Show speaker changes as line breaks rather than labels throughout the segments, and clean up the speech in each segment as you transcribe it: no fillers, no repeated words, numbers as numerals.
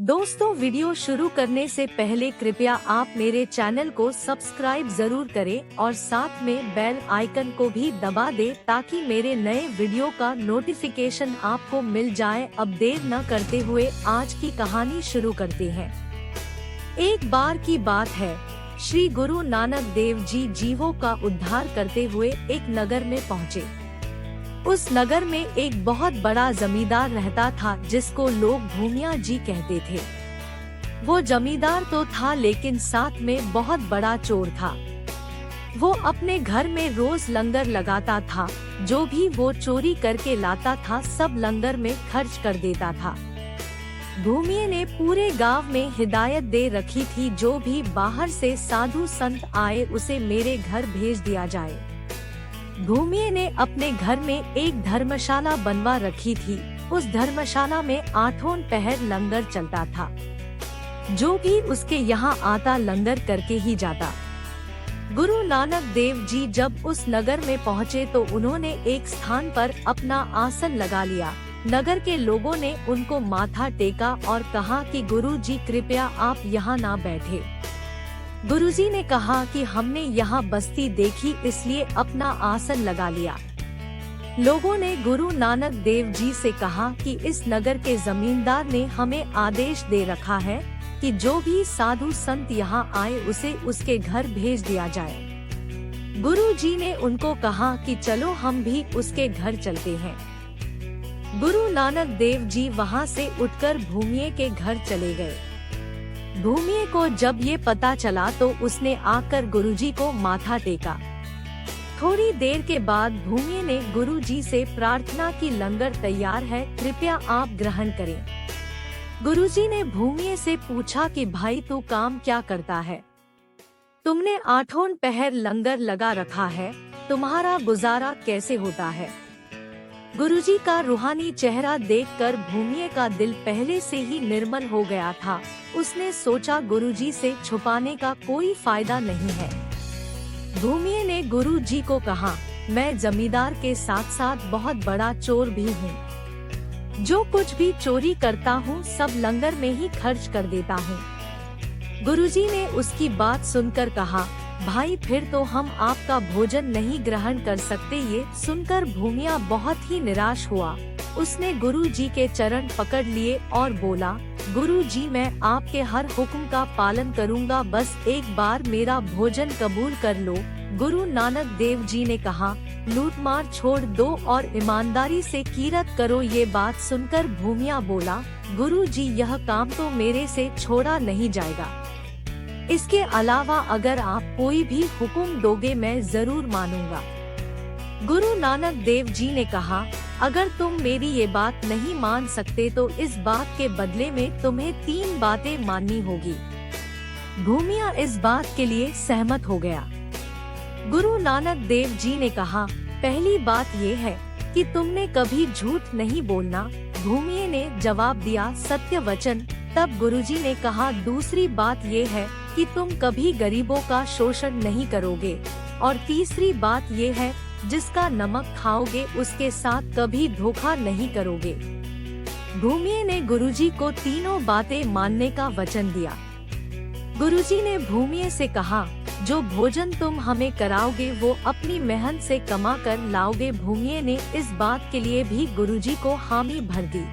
दोस्तों, वीडियो शुरू करने से पहले कृपया आप मेरे चैनल को सब्सक्राइब जरूर करें और साथ में बेल आइकन को भी दबा दें ताकि मेरे नए वीडियो का नोटिफिकेशन आपको मिल जाए। अब देर न करते हुए आज की कहानी शुरू करते हैं। एक बार की बात है, श्री गुरु नानक देव जी जीवों का उद्धार करते हुए एक नगर में पहुँचे। उस नगर में एक बहुत बड़ा जमींदार रहता था जिसको लोग भूमिया जी कहते थे। वो जमींदार तो था लेकिन साथ में बहुत बड़ा चोर था। वो अपने घर में रोज लंगर लगाता था। जो भी वो चोरी करके लाता था सब लंगर में खर्च कर देता था। भूमिया ने पूरे गांव में हिदायत दे रखी थी, जो भी बाहर से साधु संत आए उसे मेरे घर भेज दिया जाए। भूमिया ने अपने घर में एक धर्मशाला बनवा रखी थी। उस धर्मशाला में 8 पहर लंगर चलता था। जो भी उसके यहाँ आता लंगर करके ही जाता। गुरु नानक देव जी जब उस नगर में पहुँचे तो उन्होंने एक स्थान पर अपना आसन लगा लिया। नगर के लोगों ने उनको माथा टेका और कहा कि गुरु जी कृपया आप यहाँ ना बैठे। गुरुजी ने कहा कि हमने यहाँ बस्ती देखी इसलिए अपना आसन लगा लिया। लोगों ने गुरु नानक देव जी से कहा कि इस नगर के जमींदार ने हमें आदेश दे रखा है कि जो भी साधु संत यहाँ आए उसे उसके घर भेज दिया जाए। गुरु जी ने उनको कहा कि चलो हम भी उसके घर चलते हैं। गुरु नानक देव जी वहाँ से उठकर भूमिया के घर चले गए। भूमिया को जब ये पता चला तो उसने आकर गुरुजी को माथा टेका। थोड़ी देर के बाद भूमिया ने गुरुजी से प्रार्थना की, लंगर तैयार है, कृपया आप ग्रहण करें। गुरुजी ने भूमिया से पूछा कि भाई तू काम क्या करता है? तुमने 8 पहर लंगर लगा रखा है, तुम्हारा गुजारा कैसे होता है? गुरुजी का रूहानी चेहरा देखकर भूमिया का दिल पहले से ही निर्मल हो गया था। उसने सोचा गुरुजी से छुपाने का कोई फायदा नहीं है। भूमिया ने गुरुजी को कहा, मैं जमींदार के साथ साथ बहुत बड़ा चोर भी हूँ। जो कुछ भी चोरी करता हूँ सब लंगर में ही खर्च कर देता हूँ। गुरुजी ने उसकी बात सुनकर कहा, भाई फिर तो हम आपका भोजन नहीं ग्रहण कर सकते। ये सुनकर भूमिया बहुत ही निराश हुआ। उसने गुरुजी के चरण पकड़ लिए और बोला, गुरुजी मैं आपके हर हुक्म का पालन करूँगा, बस एक बार मेरा भोजन कबूल कर लो। गुरु नानक देव जी ने कहा, लूटमार छोड़ दो और ईमानदारी से कीरत करो। ये बात सुनकर भूमिया बोला, गुरुजी यह काम तो मेरे से छोड़ा नहीं जाएगा। इसके अलावा अगर आप कोई भी हुक्म दोगे मैं जरूर मानूंगा। गुरु नानक देव जी ने कहा, अगर तुम मेरी ये बात नहीं मान सकते तो इस बात के बदले में तुम्हें 3 बातें माननी होगी। भूमिया इस बात के लिए सहमत हो गया। गुरु नानक देव जी ने कहा, पहली बात ये है कि तुमने कभी झूठ नहीं बोलना। भूमिया ने जवाब दिया, सत्य वचन। तब गुरुजी ने कहा, दूसरी बात ये है कि तुम कभी गरीबों का शोषण नहीं करोगे और तीसरी बात ये है जिसका नमक खाओगे उसके साथ कभी धोखा नहीं करोगे। भूमिया ने गुरुजी को तीनों बातें मानने का वचन दिया। गुरुजी ने भूमिया से कहा, जो भोजन तुम हमें कराओगे वो अपनी मेहनत से कमा कर लाओगे। भूमिया ने इस बात के लिए भी गुरुजी को हामी भर दी।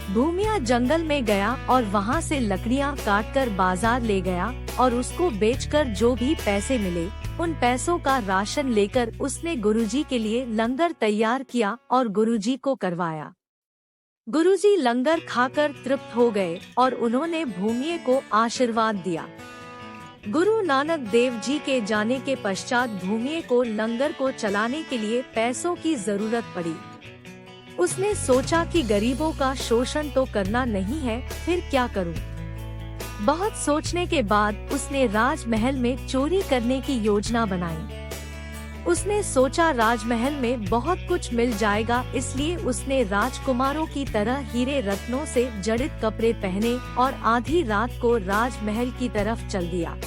भूमिया जंगल में गया और वहाँ से लकड़ियाँ काटकर बाजार ले गया और उसको बेचकर जो भी पैसे मिले उन पैसों का राशन लेकर उसने गुरुजी के लिए लंगर तैयार किया और गुरुजी को करवाया। गुरुजी लंगर खाकर तृप्त हो गए और उन्होंने भूमिया को आशीर्वाद दिया। गुरु नानक देव जी के जाने के पश्चात भूमिया को लंगर को चलाने के लिए पैसों की जरूरत पड़ी। उसने सोचा कि गरीबों का शोषण तो करना नहीं है, फिर क्या करूं? बहुत सोचने के बाद उसने राजमहल में चोरी करने की योजना बनाई। उसने सोचा राजमहल में बहुत कुछ मिल जाएगा, इसलिए उसने राजकुमारों की तरह हीरे रत्नों से जड़ित कपड़े पहने और आधी रात को राजमहल की तरफ चल दिया।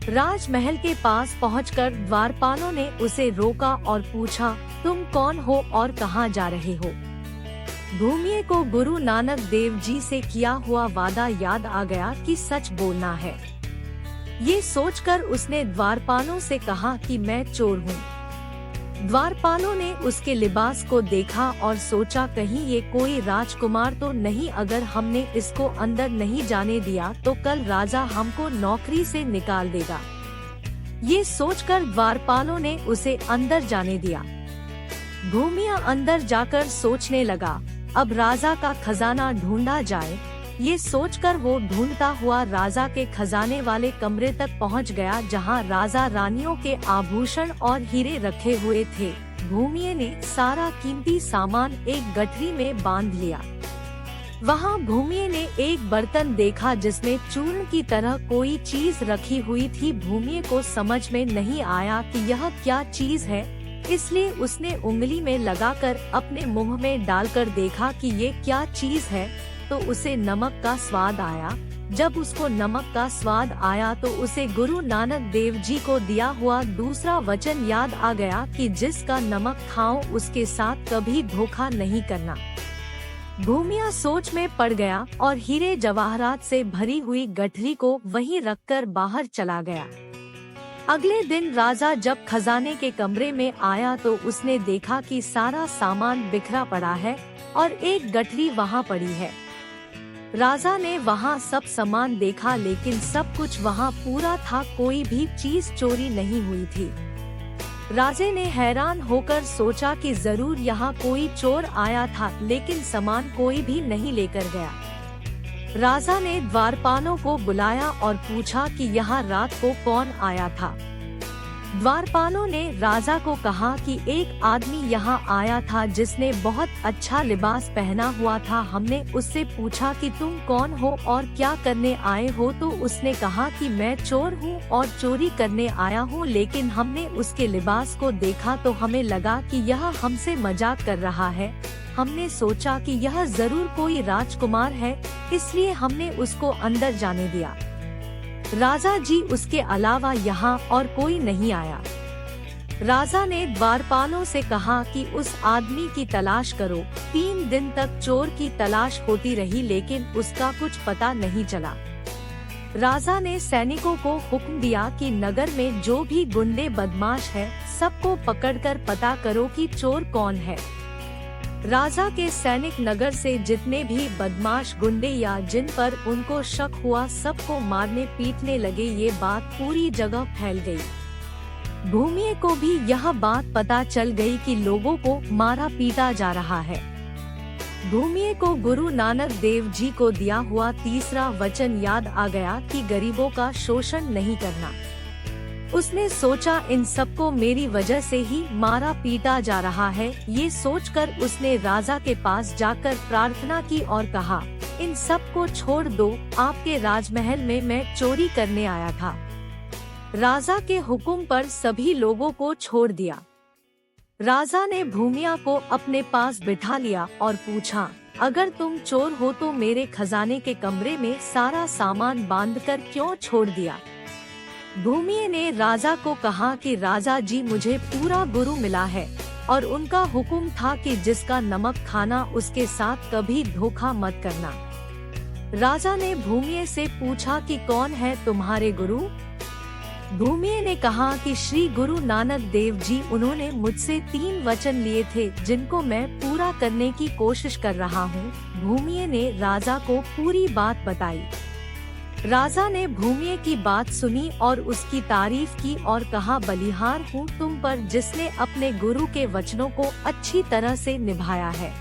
राजमहल के पास पहुंचकर द्वारपालों ने उसे रोका और पूछा, तुम कौन हो और कहां जा रहे हो? भूमिये को गुरु नानक देव जी से किया हुआ वादा याद आ गया कि सच बोलना है। ये सोचकर उसने द्वारपालों से कहा कि मैं चोर हूँ। द्वारपालों ने उसके लिबास को देखा और सोचा कहीं ये कोई राजकुमार तो नहीं, अगर हमने इसको अंदर नहीं जाने दिया तो कल राजा हमको नौकरी से निकाल देगा। ये सोचकर द्वारपालों ने उसे अंदर जाने दिया। भूमिया अंदर जाकर सोचने लगा, अब राजा का खजाना ढूंढा जाए। ये सोचकर वो ढूंढता हुआ राजा के खजाने वाले कमरे तक पहुंच गया, जहां राजा रानियों के आभूषण और हीरे रखे हुए थे। भूमिये ने सारा कीमती सामान एक गठरी में बांध लिया। वहां भूमिये ने एक बर्तन देखा जिसमें चूर्ण की तरह कोई चीज रखी हुई थी। भूमिये को समझ में नहीं आया कि यह क्या चीज है, इसलिए उसने उंगली में लगाकर अपने मुंह में डालकर देखा कि ये क्या चीज है, तो उसे नमक का स्वाद आया। जब उसको नमक का स्वाद आया तो उसे गुरु नानक देव जी को दिया हुआ दूसरा वचन याद आ गया कि जिसका नमक खाओ उसके साथ कभी धोखा नहीं करना। भूमिया सोच में पड़ गया और हीरे जवाहरात से भरी हुई गठरी को वहीं रखकर बाहर चला गया। अगले दिन राजा जब खजाने के कमरे में आया तो उसने देखा कि सारा सामान बिखरा पड़ा है और एक गठरी वहाँ पड़ी है। राजा ने वहाँ सब सामान देखा, लेकिन सब कुछ वहाँ पूरा था, कोई भी चीज चोरी नहीं हुई थी। राजे ने हैरान होकर सोचा कि जरूर यहाँ कोई चोर आया था, लेकिन सामान कोई भी नहीं लेकर गया। राजा ने द्वारपालों को बुलाया और पूछा कि यहाँ रात को कौन आया था। द्वारपालों ने राजा को कहा कि एक आदमी यहाँ आया था जिसने बहुत अच्छा लिबास पहना हुआ था। हमने उससे पूछा कि तुम कौन हो और क्या करने आए हो, तो उसने कहा कि मैं चोर हूँ और चोरी करने आया हूँ। लेकिन हमने उसके लिबास को देखा तो हमें लगा कि यह हमसे मजाक कर रहा है। हमने सोचा कि यह जरूर कोई राजकुमार है, इसलिए हमने उसको अंदर जाने दिया। राजा जी, उसके अलावा यहाँ और कोई नहीं आया। राजा ने द्वारपालों से कहा कि उस आदमी की तलाश करो। 3 दिन तक चोर की तलाश होती रही, लेकिन उसका कुछ पता नहीं चला। राजा ने सैनिकों को हुक्म दिया कि नगर में जो भी गुंडे बदमाश है, सबको पकड़कर पता करो कि चोर कौन है। राजा के सैनिक नगर से जितने भी बदमाश गुंडे या जिन पर उनको शक हुआ, सबको मारने पीटने लगे। ये बात पूरी जगह फैल गई। भूमिये को भी यह बात पता चल गई कि लोगों को मारा पीटा जा रहा है। भूमिये को गुरु नानक देव जी को दिया हुआ तीसरा वचन याद आ गया कि गरीबों का शोषण नहीं करना। उसने सोचा इन सबको मेरी वजह से ही मारा पीटा जा रहा है। ये सोचकर उसने राजा के पास जाकर प्रार्थना की और कहा, इन सबको छोड़ दो, आपके राजमहल में मैं चोरी करने आया था। राजा के हुक्म पर सभी लोगों को छोड़ दिया। राजा ने भूमिया को अपने पास बिठा लिया और पूछा, अगर तुम चोर हो तो मेरे खजाने के कमरे में सारा सामान बांधकर क्यों छोड़ दिया। भूमिये ने राजा को कहा कि राजा जी, मुझे पूरा गुरु मिला है और उनका हुक्म था कि जिसका नमक खाना उसके साथ कभी धोखा मत करना। राजा ने भूमिये से पूछा कि कौन है तुम्हारे गुरु। भूमिये ने कहा कि श्री गुरु नानक देव जी, उन्होंने मुझसे 3 वचन लिए थे जिनको मैं पूरा करने की कोशिश कर रहा हूँ। भूमिये ने राजा को पूरी बात बताई। राजा ने भूमिये की बात सुनी और उसकी तारीफ की और कहा, बलिहार हूँ तुम पर जिसने अपने गुरु के वचनों को अच्छी तरह से निभाया है।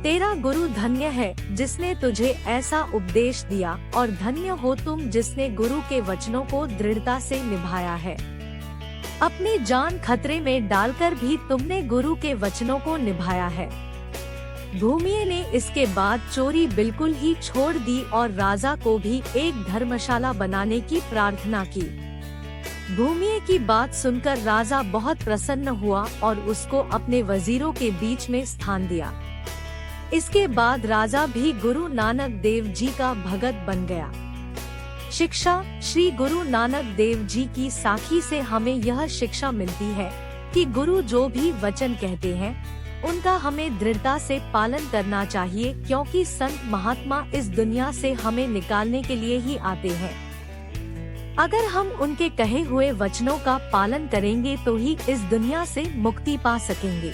तेरा गुरु धन्य है जिसने तुझे ऐसा उपदेश दिया और धन्य हो तुम जिसने गुरु के वचनों को दृढ़ता से निभाया है। अपनी जान खतरे में डालकर भी तुमने गुरु के वचनों को निभाया है। भूमिये ने इसके बाद चोरी बिल्कुल ही छोड़ दी और राजा को भी एक धर्मशाला बनाने की प्रार्थना की। भूमिये की बात सुनकर राजा बहुत प्रसन्न हुआ और उसको अपने वजीरों के बीच में स्थान दिया। इसके बाद राजा भी गुरु नानक देव जी का भगत बन गया। शिक्षा। श्री गुरु नानक देव जी की साखी से हमें यह शिक्षा मिलती है कि गुरु जो भी वचन कहते हैं उनका हमें दृढ़ता से पालन करना चाहिए, क्योंकि संत महात्मा इस दुनिया से हमें निकालने के लिए ही आते हैं। अगर हम उनके कहे हुए वचनों का पालन करेंगे तो ही इस दुनिया से मुक्ति पा सकेंगे।